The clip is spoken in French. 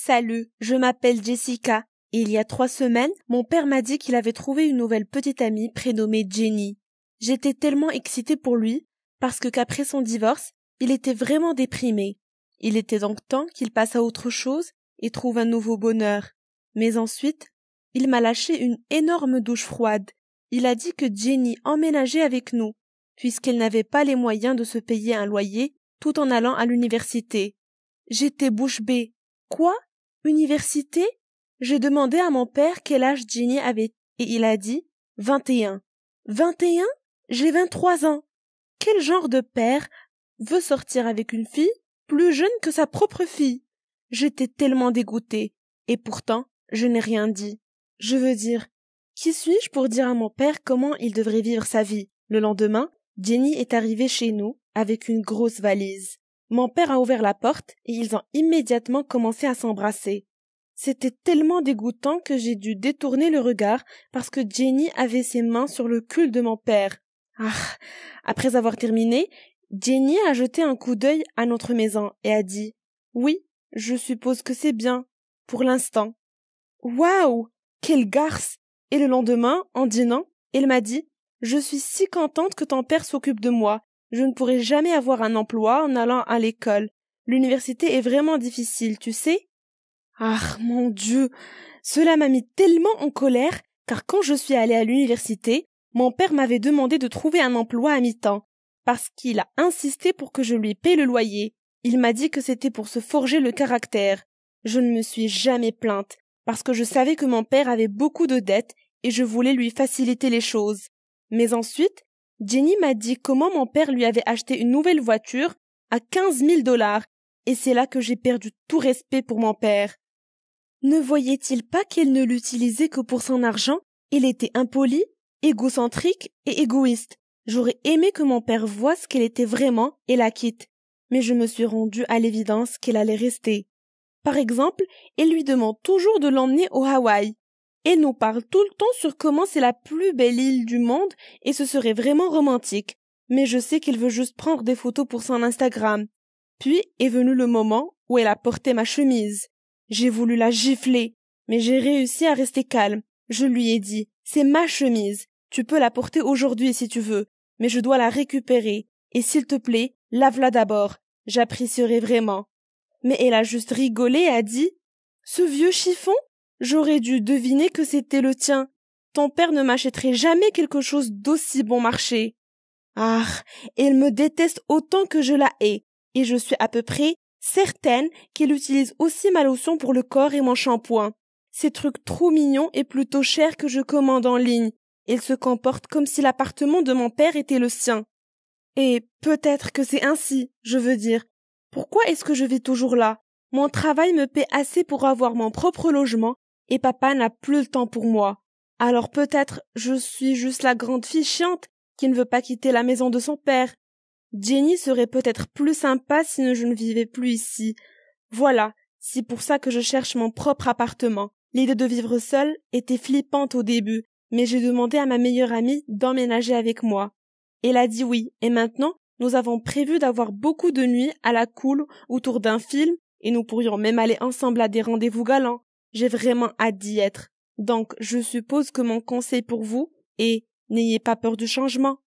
Salut, je m'appelle Jessica. Et il y a 3 semaines, mon père m'a dit qu'il avait trouvé une nouvelle petite amie prénommée Jenny. J'étais tellement excitée pour lui, parce qu'après son divorce, il était vraiment déprimé. Il était donc temps qu'il passe à autre chose et trouve un nouveau bonheur. Mais ensuite, il m'a lâché une énorme douche froide. Il a dit que Jenny emménageait avec nous, puisqu'elle n'avait pas les moyens de se payer un loyer tout en allant à l'université. J'étais bouche bée. Quoi? Université? J'ai demandé à mon père quel âge Jenny avait et il a dit 21. 21? J'ai 23 ans. Quel genre de père veut sortir avec une fille plus jeune que sa propre fille? J'étais tellement dégoûtée. Et pourtant, je n'ai rien dit. Je veux dire, qui suis-je pour dire à mon père comment il devrait vivre sa vie? Le lendemain, Jenny est arrivée chez nous avec une grosse valise. Mon père a ouvert la porte et ils ont immédiatement commencé à s'embrasser. C'était tellement dégoûtant que j'ai dû détourner le regard parce que Jenny avait ses mains sur le cul de mon père. Ah! Après avoir terminé, Jenny a jeté un coup d'œil à notre maison et a dit « Oui, je suppose que c'est bien, pour l'instant. » Waouh! Quelle garce! Et le lendemain, en dînant, elle m'a dit « Je suis si contente que ton père s'occupe de moi. Je ne pourrai jamais avoir un emploi en allant à l'école. L'université est vraiment difficile, tu sais? » Ah, mon Dieu! Cela m'a mis tellement en colère, car quand je suis allée à l'université, mon père m'avait demandé de trouver un emploi à mi-temps, parce qu'il a insisté pour que je lui paie le loyer. Il m'a dit que c'était pour se forger le caractère. Je ne me suis jamais plainte, parce que je savais que mon père avait beaucoup de dettes et je voulais lui faciliter les choses. Mais ensuite, Jenny m'a dit comment mon père lui avait acheté une nouvelle voiture à 15 000 $, et c'est là que j'ai perdu tout respect pour mon père. Ne voyait-il pas qu'elle ne l'utilisait que pour son argent? Il était impoli, égocentrique et égoïste. J'aurais aimé que mon père voie ce qu'elle était vraiment et la quitte. Mais je me suis rendue à l'évidence qu'elle allait rester. Par exemple, elle lui demande toujours de l'emmener au Hawaï. Elle nous parle tout le temps sur comment c'est la plus belle île du monde et ce serait vraiment romantique. Mais je sais qu'elle veut juste prendre des photos pour son Instagram. Puis est venu le moment où elle a porté ma chemise. J'ai voulu la gifler, mais j'ai réussi à rester calme. Je lui ai dit, c'est ma chemise. Tu peux la porter aujourd'hui si tu veux, mais je dois la récupérer. Et s'il te plaît, lave-la d'abord. J'apprécierai vraiment. Mais elle a juste rigolé et a dit, ce vieux chiffon? J'aurais dû deviner que c'était le tien. Ton père ne m'achèterait jamais quelque chose d'aussi bon marché. Ah, elle me déteste autant que je la hais, et je suis à peu près certaine qu'elle utilise aussi ma lotion pour le corps et mon shampoing. Ces trucs trop mignons et plutôt chers que je commande en ligne. Elle se comporte comme si l'appartement de mon père était le sien. Et peut-être que c'est ainsi, je veux dire. Pourquoi est-ce que je vais toujours là? Mon travail me paie assez pour avoir mon propre logement et papa n'a plus le temps pour moi. Alors peut-être je suis juste la grande fille chiante qui ne veut pas quitter la maison de son père. Jenny serait peut-être plus sympa si je ne vivais plus ici. Voilà, c'est pour ça que je cherche mon propre appartement. L'idée de vivre seule était flippante au début, mais j'ai demandé à ma meilleure amie d'emménager avec moi. Elle a dit oui, et maintenant, nous avons prévu d'avoir beaucoup de nuits à la cool autour d'un film, et nous pourrions même aller ensemble à des rendez-vous galants. J'ai vraiment hâte d'y être. Donc, je suppose que mon conseil pour vous est, n'ayez pas peur du changement.